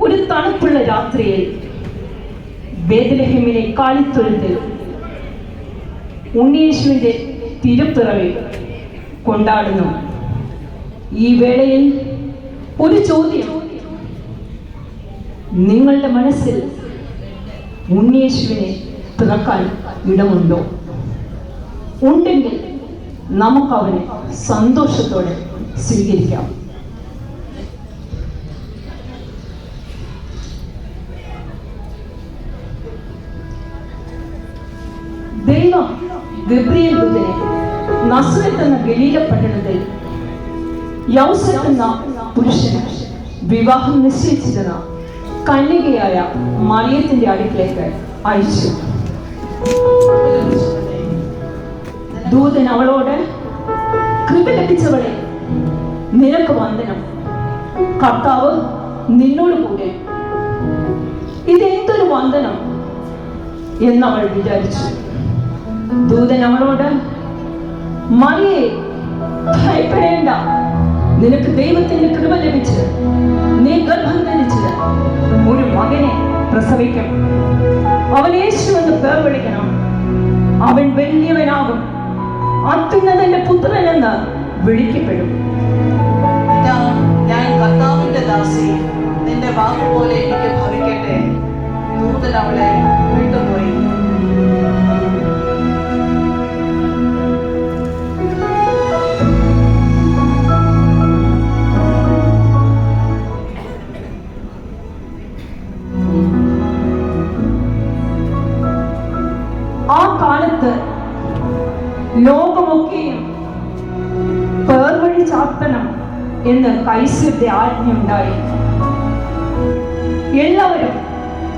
ഒരു തണുപ്പുള്ള രാത്രിയിൽ ബേത്ലഹേമിലെ കാലിത്തൊഴുത്തിൽ ഉണ്ണിയേശുവിൻ്റെ തിരുപ്പിറവി കൊണ്ടാടുന്നു. ഈ വേളയിൽ ഒരു ചോദ്യം, നിങ്ങളുടെ മനസ്സിൽ ഉണ്ണിയേശുവിനെ പിറക്കാൻ ഇടമുണ്ടോ? ഉണ്ടെങ്കിൽ നമുക്കവനെ സന്തോഷത്തോടെ സ്വീകരിക്കാം. ദൈവം ഗബ്രിയേൽ ദൂതനെ നസ്രത്ത് എന്ന ഗലീല പട്ടണത്തിൽ യൗസേപ്പ് എന്ന പുരുഷന് വിവാഹം നിശ്ചയിച്ചിരുന്ന കന്യകയായ മറിയത്തിന്റെ അടുക്കിലേക്ക് അയച്ചു. ദൂതൻ അവളോട്, കൃപ ലഭിച്ചവളെ, നിനക്ക് വന്ദനം, കർത്താവ് നിന്നോട് കൂടെ. ഇതെന്തൊരു വന്ദനം എന്നവൾ വിചാരിച്ചു. ദൂതൻ അവളോട്, മറിയേ, ഭയപ്പെടേണ്ട, നിനക്ക് ദൈവത്തിന്റെ കൃപ ലഭിച്ച് നീ ഗർഭം ധരിച്ച് ഒരു മകനെ പ്രസവിക്കും. അവൻ യേശു എന്ന് പേർ വിളിക്കണം. അവൻ വലിയവനാകും, അത്യുന്നതന്റെ പുത്രൻ എന്ന് വിളിക്കപ്പെടും. ഞാൻ കർത്താവിന്റെ ദാസി, നിന്റെ വാക്ക് പോലെ എനിക്ക് ഭവിക്കട്ടെ. ദൂതൻ അവളെ വിട്ടുപോയി. ആ കാലത്ത് ലോകമൊക്കെയും പേർവഴി ചാർത്തണം എന്ന് കൈസരുടെ ആജ്ഞയുണ്ടായി. എല്ലാവരും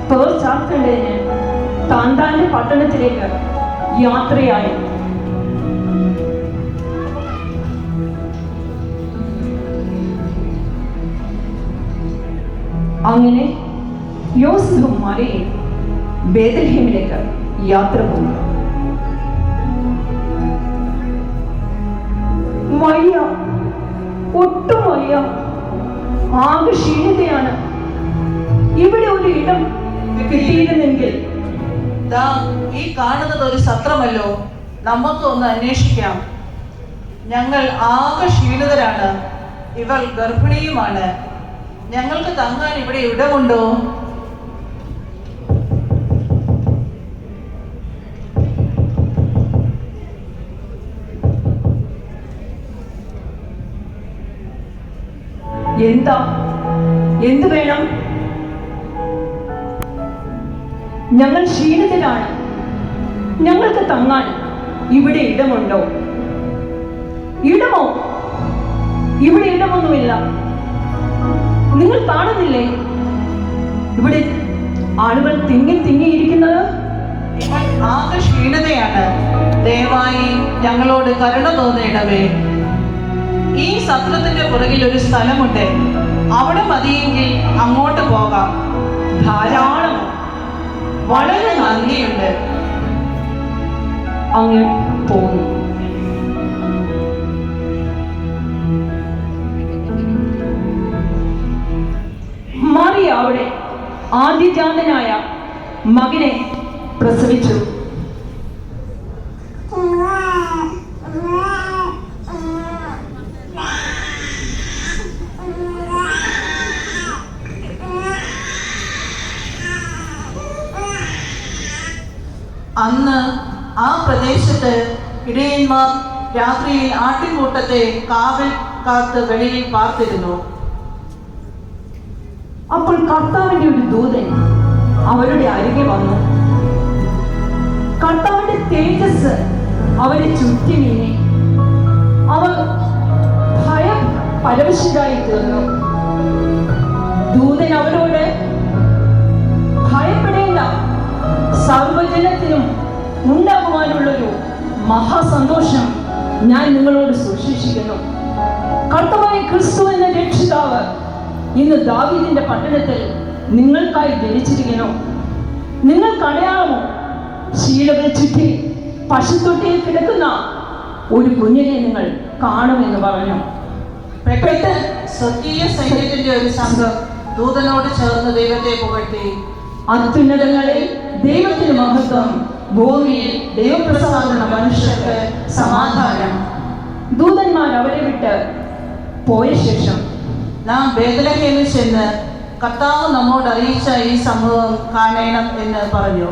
പേർ ചാർത്തേണ്ടതിന് താന്താന്റെ പട്ടണത്തിലേക്ക് യാത്രയായി. അങ്ങനെ യോസേഫും മറിയയും ബേത്ലഹേമിലേക്ക് യാത്ര പോയി. വയ്യ, ഒട്ടും വയ്യ, ആകെ ക്ഷീണിതയാണ്. ഇവിടെ ഒരു ഇടം കിട്ടിയിരുന്നെങ്കിൽ. ഈ കാണുന്നത് ഒരു സത്രമല്ലോ, നമുക്ക് ഒന്ന് അന്വേഷിക്കാം. ഞങ്ങൾ ആകെ ക്ഷീണിതരാണ്, ഇവൾ ഗർഭിണിയുമാണ്. ഞങ്ങൾക്ക് തങ്ങാൻ ഇവിടെ ഇടമുണ്ടോ? എന്താ, എന്ത് വേണം? ഞങ്ങൾ ക്ഷീണിതരാണ്, ഞങ്ങൾക്ക് തങ്ങാൻ ഇവിടെ ഇടമുണ്ടോ? ഇടമോ? ഇവിടെ ഇടമൊന്നുമില്ല. നിങ്ങൾ കാണുന്നില്ലേ ഇവിടെ ആളുകൾ തിങ്ങിയിരിക്കുന്നത്? ആകെ ക്ഷീണിതയാണ്, ദയവായി ഞങ്ങളോട് കരുണ തോന്നേണമേ. ഈ സത്രത്തിന്റെ പുറകിൽ ഒരു സ്ഥലമുണ്ട്, അവിടെ മതിയെങ്കിൽ അങ്ങോട്ട് പോകാം. ധാരാളം, വളരെ നന്ദിയുണ്ട്. അങ്ങ് പോകുന്നു. മറിയ അവിടെ ആദ്യജാതനായ മകനെ പ്രസവിച്ചു. അന്ന് ആ പ്രദേശത്ത് ഇടയന്മാർ രാത്രിയിൽ ആട്ടിൻകൂട്ടത്തെ കാവൽ കാത്ത് വെളിയിൽ പാർത്തിരുന്നു. അപ്പോൾ കർത്താവിന്റെ ഒരു ദൂതൻ അവരുടെ അരികെ വന്നു. കർത്താവിന്റെ തേജസ് അവരെ ചുറ്റി നീങ്ങി. അവർ ഭയം പരവശരായി തീർന്നു. ദൂതൻ അവരോട്, ഭയപ്പെടേണ്ട, സർവജനത്തിനും ഉണ്ടാകുവാനുള്ളൊരു മഹാസന്തോഷം ഞാൻ നിങ്ങളോട് സുശേഷിക്കുന്നു. കർത്താവായ ക്രിസ്തു എന്ന രക്ഷിതാവ് ഇന്ന് ദാവീദിന്റെ പട്ടണത്തിൽ നിങ്ങൾക്കായി ജനിച്ചിരിക്കുന്നു. നിങ്ങൾക്കറിയാമോ, ശീലകളെ ചുറ്റി പശുത്തൊട്ടിയിൽ കിടക്കുന്ന ഒരു കുഞ്ഞിനെ നിങ്ങൾ കാണുമെന്ന് പറഞ്ഞു. പെട്ടെന്ന് സ്വർഗീയ സൈന്യത്തിന്റെ ഒരു സംഘം ദൂതനോട് ചേർന്ന് ദൈവത്തെ പുകഴ്ത്തി. അത്യുന്നതങ്ങളിൽ ദൈവത്തിന് മഹത്വം, ഭൂമിയിൽ ദൈവപ്രസാദമുള്ള മനുഷ്യർക്ക് സമാധാനം. ദൂതന്മാർ അവരെ വിട്ട് പോയ ശേഷം നാം ബേത്ലഹേമിൽ ചെന്ന് കർത്താവ് നമ്മോട് അറിയിച്ച ഈ സംഭവം കാണണം എന്ന് പറഞ്ഞു.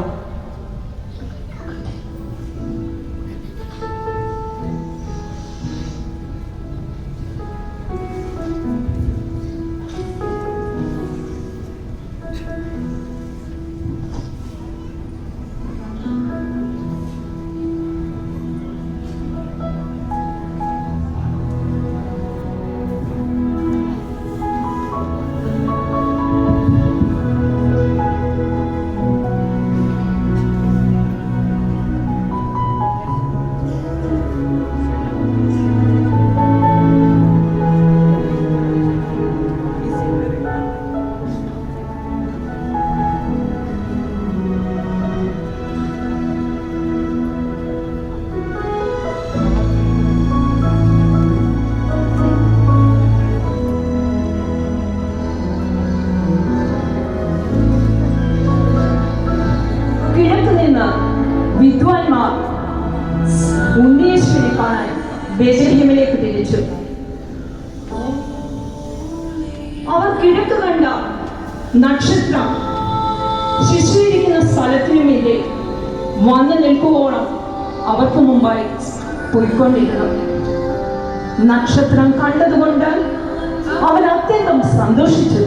വിദ്വാൻമാർ ഉണ്ണിയേശുവിനെ കാണാൻ ബേത്ലഹേമിലേക്ക് തിരിച്ചു. അവർ കിഴക്ക് കണ്ട നക്ഷത്രം ശിശുവിരിക്കുന്ന സ്ഥലത്തിനുമീതെ വന്നു നിൽക്കുവോളം അവർക്ക് മുമ്പായി പോയിക്കൊണ്ടിരുന്നു. നക്ഷത്രം കണ്ടതുകൊണ്ട് അവർ അത്യന്തം സന്തോഷിച്ചു.